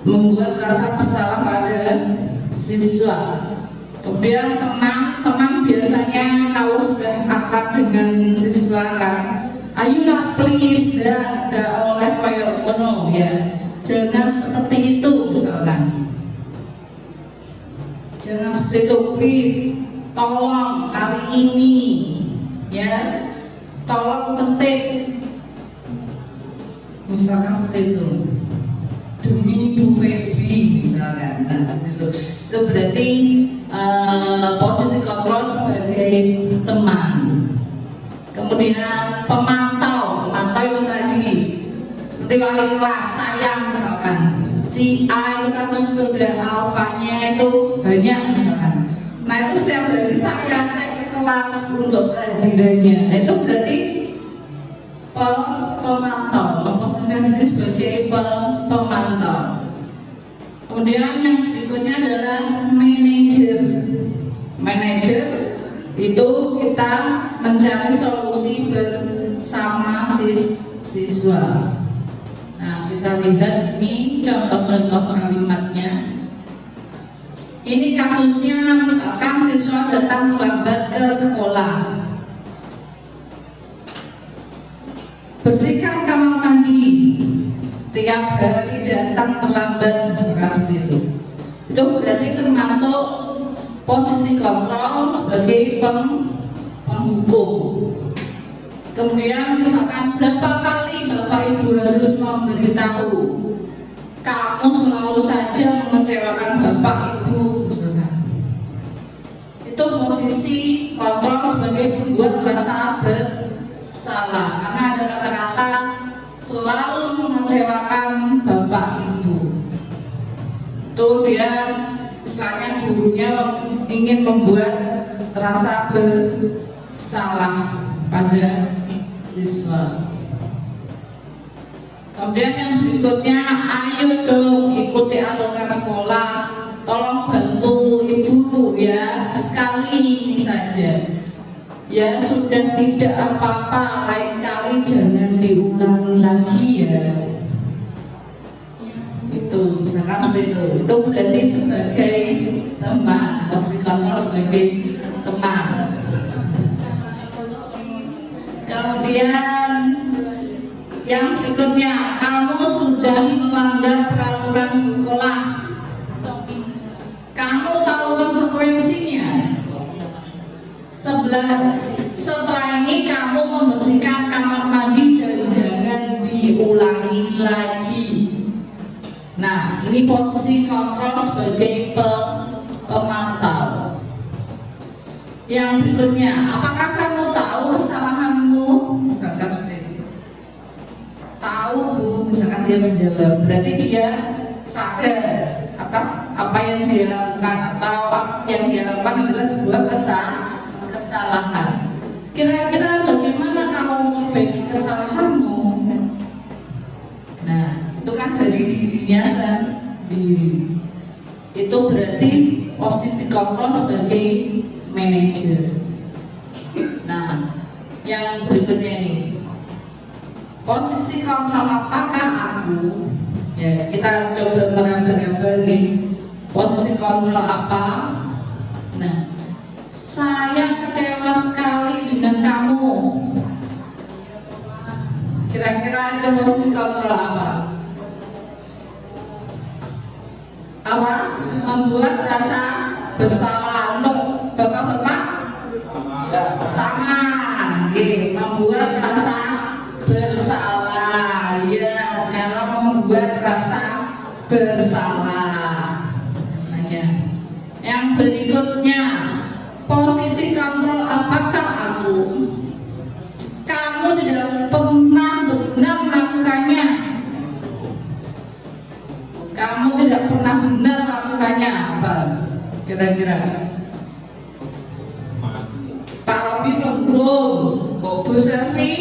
membuat rasa bersalah pada siswa. Kemudian teman biasanya kalau sudah akrab dengan siswa kan, ayolah please, tidak oleh koyok penuh ya, jangan seperti itu misalkan, jangan seperti itu please, tolong kali ini ya, tolong tertib misalkan seperti itu, demi Bu Febri misalkan. Nah, itu berarti posisi kontrol sebagai teman. Kemudian pemantau itu tadi seperti wali kelas, sayang misalkan si A itu kan sudah alfanya itu banyak misalkan, nah itu setiap hari saya cek ke kelas untuk kehadirannya. Nah, itu berarti pemantau, memposisikan diri sebagai pemantau. Kemudian yang berikutnya adalah manajer itu kita mencari solusi bersama siswa. Nah, kita lihat ini contoh-contoh kalimatnya. Ini kasusnya, misalkan siswa datang terlambat ke sekolah. Bersihkan kamar mandi, tiap hari datang terlambat, misalkan seperti itu. Itu berarti termasuk posisi kontrol sebagai penghukum. Kemudian misalkan berapa kali Bapak Ibu harus memberitahu, kamu selalu saja mengecewakan Bapak Ibu misalkan. Itu posisi kontrol sebagai pembuat rasa bersalah, karena ada kata-kata selalu mengecewakan Bapak Ibu. Itu dia istilahnya gurunya ingin membuat rasa bersalah pada siswa. Kemudian yang berikutnya, ayo dong ikuti aturan Ya sudah tidak apa-apa, lain kali jangan diulangi lagi ya. Itu misalkan seperti itu berarti sebagai teman, posisi kontrol sebagai teman. Kemudian yang berikutnya, kamu sudah melanggar peraturan sekolah. Kamu tahu konsekuensinya. Setelah ini kamu membersihkan kamar mandi dan jangan diulangi lagi. Nah, ini posisi kontrol sebagai pemantau. Yang berikutnya, apakah kamu tahu kesalahanmu? Misalkan seperti itu. Tahu Bu, misalkan dia menjawab, berarti dia sadar atas apa yang dia lakukan atau yang dia lakukan adalah sebuah kesalahan. Kira-kira bagaimana kamu memperbaiki kesalahanmu? Nah, itu kan dari dirinya sendiri. Itu berarti posisi kontrol sebagai manajer. Nah, yang berikutnya ini, posisi kontrol apakah aku? Ya, kita coba meraba-raba nih. Posisi kontrol apa? Nah, saya kecewa sekali dengan kamu. Kira-kira itu posisi kontrol apa? Apa? Membuat rasa bersalah. Untuk bapak-bapak? Sama. Membuat rasa bersalah. Ya, kalau membuat rasa bersalah. Yang berikutnya, posisi kontrol apakah aku? Kamu tidak pernah benar melakukannya. Kamu tidak pernah benar melakukannya. Apa? Kira-kira Pak Robi menghukum, Bu Selvi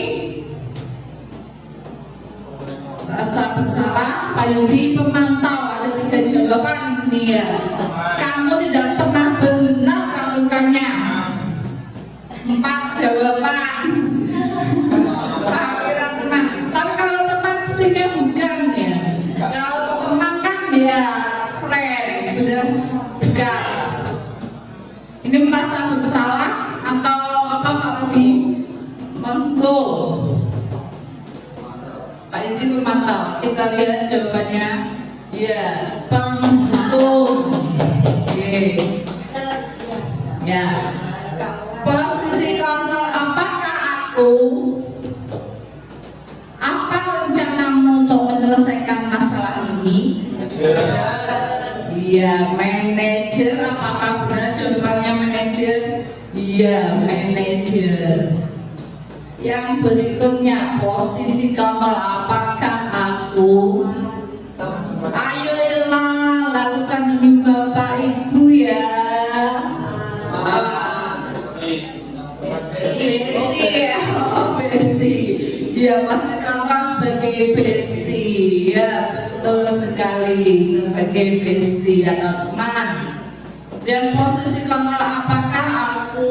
rasa bersalah, Pak Yudi pemantau. Ada 3 jawaban nih ya. Kamu tidak pernah benar melakukannya. 4 jawaban. Kira teman. Tapi kalau teman sebenarnya bukan ya. Kalau teman kan ya friend, sudah dekat. Ini merasa bersalah atau apa Pak Robi? Menghukum. Pak Yudi memantau. Kita lihat jawabannya. Ya, penghukum. Ya. Posisi kontrol apakah aku? Apa rencanamu untuk menyelesaikan masalah ini? Iya, manajer. Apakah benar jawabannya manajer? Iya, manajer. Yang berikutnya, posisi kontrol apakah aku? Ayolah, lakukan demi Bapak Ibu ya. Besti ya, besti. Ya, masih kontrol sebagai besti. Ya, betul sekali, sebagai besti atau teman. Dan posisi kontrol apakah aku?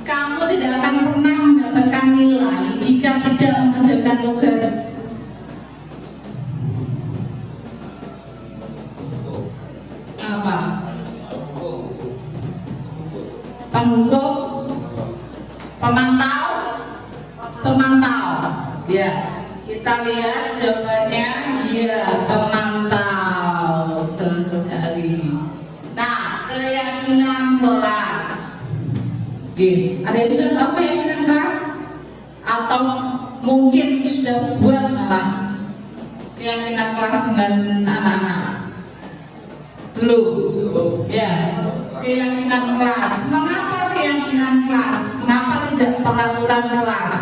Kamu tidak akan pernah mendapatkan nilai jika tidak mengerjakan tugas. Apa? Penghukum, pemantau, pemantau. Ya, kita lihat jawabannya. Ya, pemantau. Betul sekali. Nah, keyakinan kelas. Oke, ada yang sudah tahu keyakinan kelas? Atau mungkin sudah buat malah keyakinan kelas dengan anak-anak? Belum. Ya, keyakinan kelas. Mengapa keyakinan kelas? Mengapa tidak peraturan kelas?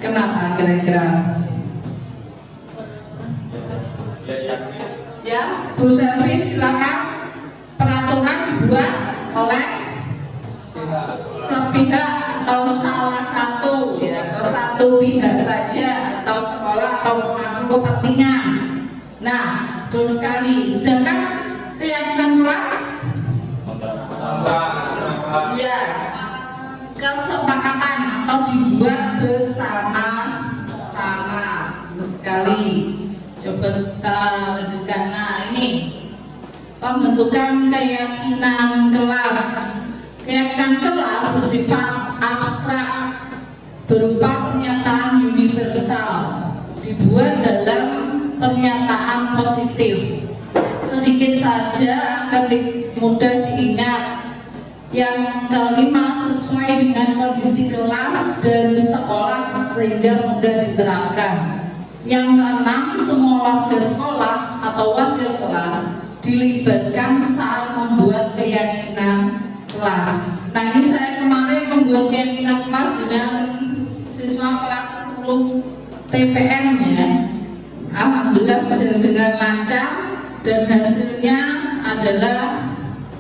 Kenapa kira-kira? Ya, Bu Selvi silakan. Peraturan dibuat oleh sepihak atau salah satu, ya, atau satu pihak saja, atau sekolah atau pemangku kepentingan. Nah, betul sekali. Sedangkan keyakinan kelas Ya, kesepakatan atau dibuat bersama-sama sekali. Coba kita lanjutkan. Nah, ini pembentukan keyakinan kelas. Keyakinan kelas bersifat abstrak berupa pernyataan universal, dibuat dalam pernyataan positif. Sedikit saja agar mudah diingat. Yang kelima, sesuai dengan kondisi kelas dan sekolah sehingga mudah diterapkan. Yang keenam, semua warga sekolah atau warga kelas dilibatkan saat membuat keyakinan kelas. Nah, ini saya kemarin membuat keyakinan kelas dengan siswa kelas 10 TPM ya. Alhamdulillah berjalan dengan lancar dan hasilnya adalah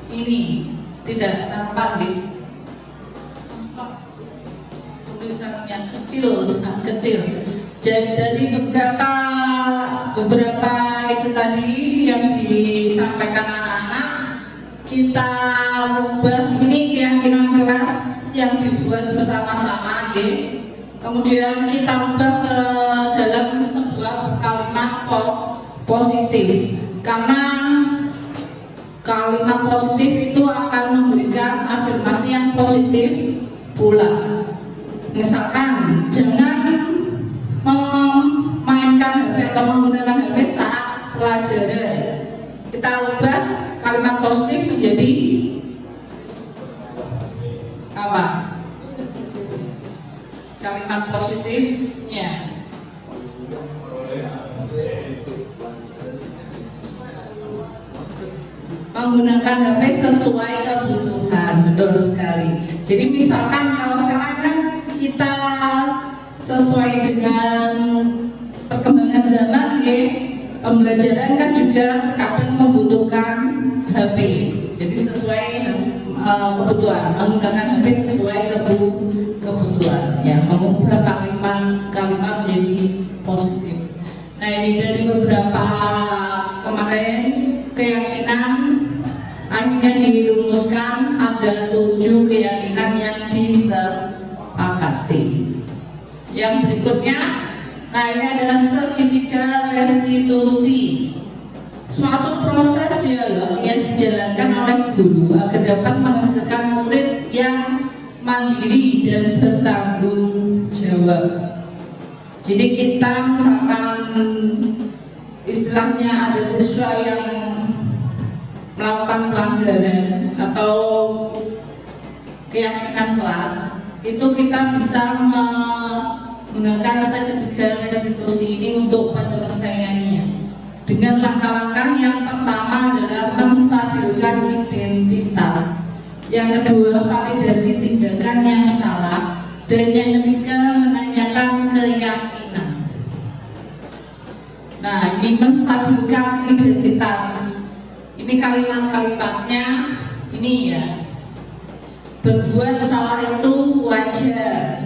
ini, tidak tampak nih. Tulisannya kecil, sangat kecil. Jadi dari beberapa itu tadi yang disampaikan anak-anak, kita rubah ini keyakinan kelas yang dibuat bersama-sama ya. Kemudian kita rubah ke dalam sebuah kalimat positif, karena kalimat positif itu akan memberikan afirmasi yang positif pula. Misalkan jangan memainkan HP atau menggunakan HP saat pelajaran. Kita ubah kalimat positif menjadi apa? Kalimat positifnya menggunakan HP sesuai kebutuhan. Betul sekali. Jadi misalkan kalau sekarang kan kita sesuai dengan perkembangan zaman ya, pembelajaran kan juga kadang membutuhkan HP. Jadi sesuai kebutuhan, menggunakan HP sesuai kebutuhan ya, mengubah kalimat menjadi positif. Nah, ini dari beberapa kemarin keyakinan akhirnya dirumuskan ada 7 keyakinan yang disepakati. Yang berikutnya, nah ini adalah segitiga restitusi, suatu proses dialog yang dijalankan oleh guru agar dapat menghasilkan murid yang mandiri dan bertanggung jawab. Jadi kita misalkan istilahnya ada siswa yang melakukan pelanggaran atau keyakinan kelas, itu kita bisa menggunakan segitiga restitusi ini untuk penyelesaiannya dengan langkah-langkah. Yang pertama adalah menstabilkan identitas, yang kedua validasi tindakan yang salah, dan yang ketiga menanyakan keyakinan. Nah, ini menstabilkan identitas. Ini kalimat-kalimatnya ini ya. Berbuat salah itu wajar.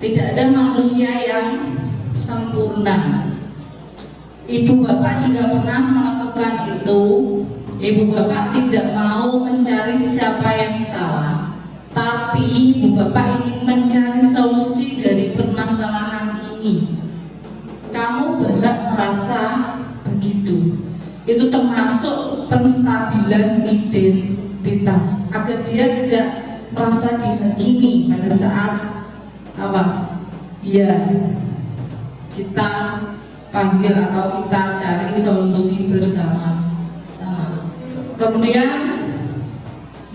Tidak ada manusia yang sempurna. Ibu bapak juga pernah melakukan itu. Ibu bapak tidak mau mencari siapa yang salah, tapi ibu bapak ingin mencari solusi dari permasalahan ini. Kamu berhak merasa begitu. Itu termasuk penstabilan identitas agar dia tidak merasa dihakimi pada saat apa? Ya, kita panggil atau kita cari solusi bersama-sama. Kemudian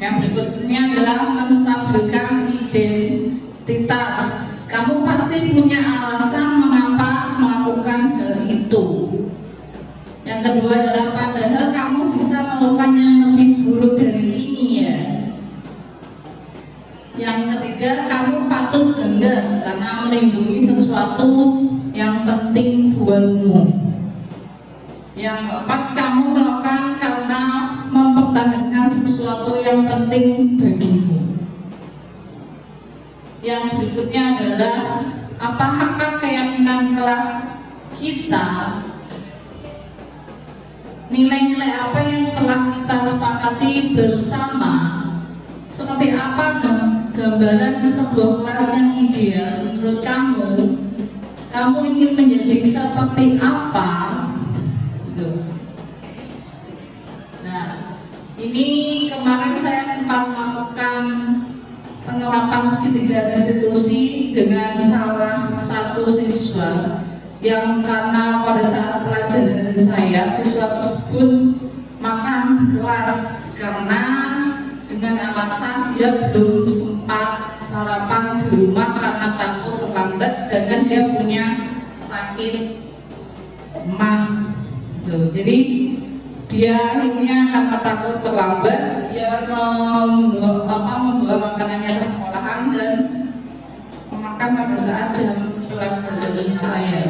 yang berikutnya adalah menstabilkan identitas. Kamu pasti punya alasan mengapa melakukan hal itu. Yang kedua adalah padahal kamu bisa melakukan yang lebih buruk dari ini ya. Yang ketiga, kamu patut bangga karena melindungi sesuatu yang penting buatmu. Yang keempat, kamu melakukan karena mempertahankan sesuatu yang penting bagimu. Yang berikutnya adalah apakah keyakinan kelas kita, nilai-nilai apa yang telah kita sepakati bersama seperti apa gambaran sebuah kelas yang ideal menurut kamu? Kamu ingin menjadi seperti apa? Gitu. Nah, ini kemarin saya sempat melakukan penerapan segitiga restitusi dengan salah satu siswa yang karena pada saat pelajaran saya siswa tersebut makan di kelas karena dengan alasan dia belum sempat sarapan di rumah karena takut terlambat, sedangkan dia punya sakit emah. Jadi dia akhirnya karena takut terlambat dia membawa makanannya ke sekolahan dan memakan pada saat jam pelajaran saya.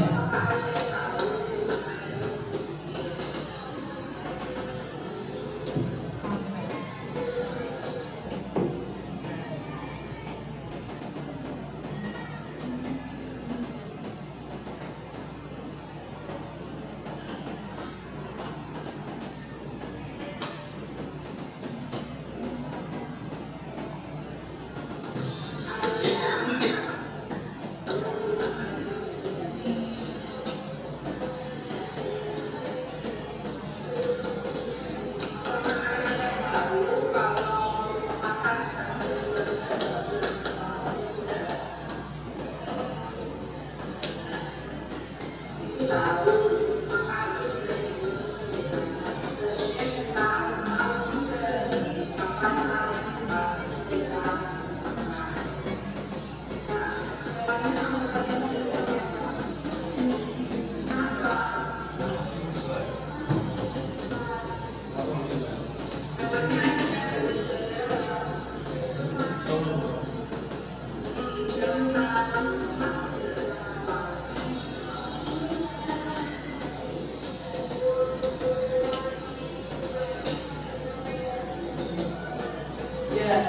Ya,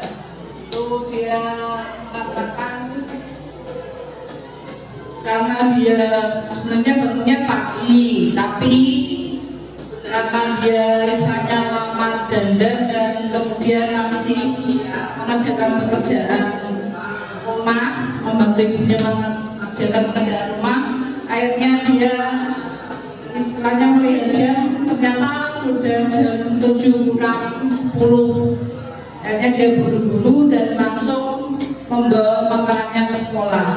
itu dia mengatakan karena dia sebenarnya bangunnya pagi, tapi karena dia istilahnya lama dandan dan kemudian masih mengerjakan pekerjaan rumah, membantu ibunya mengerjakan pekerjaan rumah, akhirnya dia istilahnya melihat jam, ternyata sudah jam 7:10. Akhirnya dia buru-buru dan langsung membawa makanannya ke sekolah,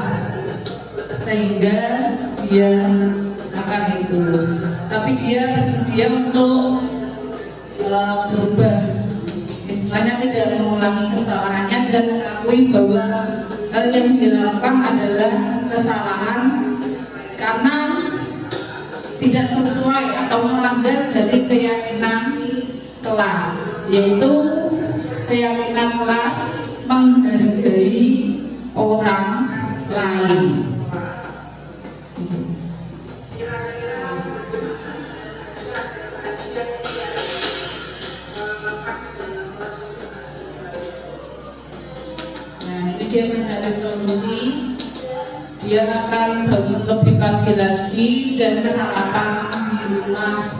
sehingga dia makan itu. Tapi dia bersedia untuk berubah, istilahnya tidak mengulangi kesalahannya dan mengakui bahwa hal yang dilakukan adalah kesalahan karena tidak sesuai atau melanggar dari keyakinan kelas, yaitu keyakinan kelas menghargai orang lain. Nah, ini dia mencari solusi. Dia akan bangun lebih pagi lagi dan sarapan di rumah.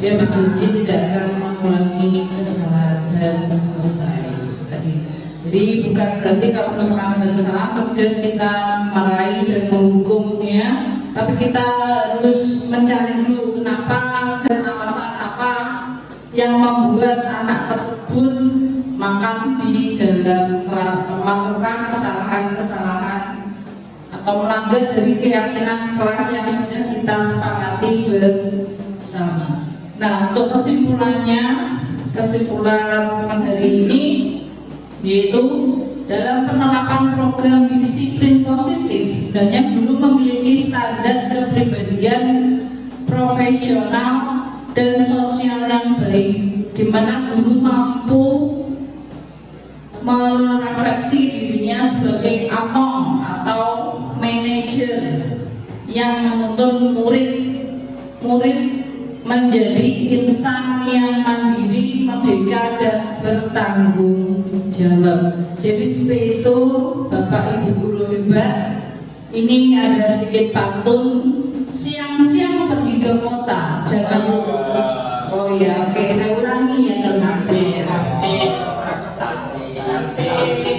Dia berjanji tidak akan mengulangi kesalahan dan selesai tadi. Jadi bukan berarti kalau misalkan ada kesalahan kemudian kita marahi dan menghukumnya, tapi kita harus mencari dulu kenapa dan alasan apa yang membuat anak tersebut makan di dalam kelas, melakukan kesalahan-kesalahan atau melanggar dari keyakinan kelas yang sudah kita sepakati bersama. Nah, untuk kesimpulan hari ini yaitu dalam penerapan program disiplin positif, hendaknya guru memiliki standar kepribadian profesional dan sosial yang baik, di mana guru mampu merefleksi dirinya sebagai among atau manajer yang menuntun murid menjadi insan yang mandiri, merdeka, dan bertanggung jawab. Jadi seperti itu Bapak Ibu guru hebat. Ini ada sedikit pantun, siang-siang pergi ke kota, jangan lupa. Oh ya, oke, saya ulangi ya kalau nanti.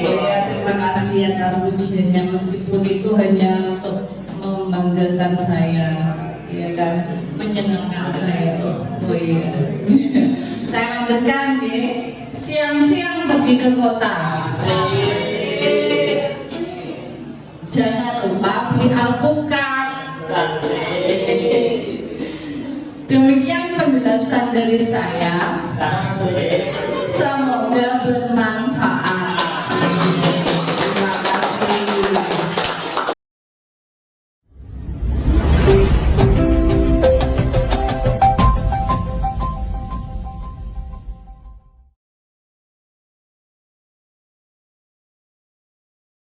Ya, terima kasih atas pujiannya, meskipun itu hanya untuk membanggakan saya, ya kan, menyenangkan saya. Oh iya. Saya lanjutkan ya. Siang-siang pergi ke kota. Jangan lupa beli alpukat. Demikian penjelasan dari saya. Semoga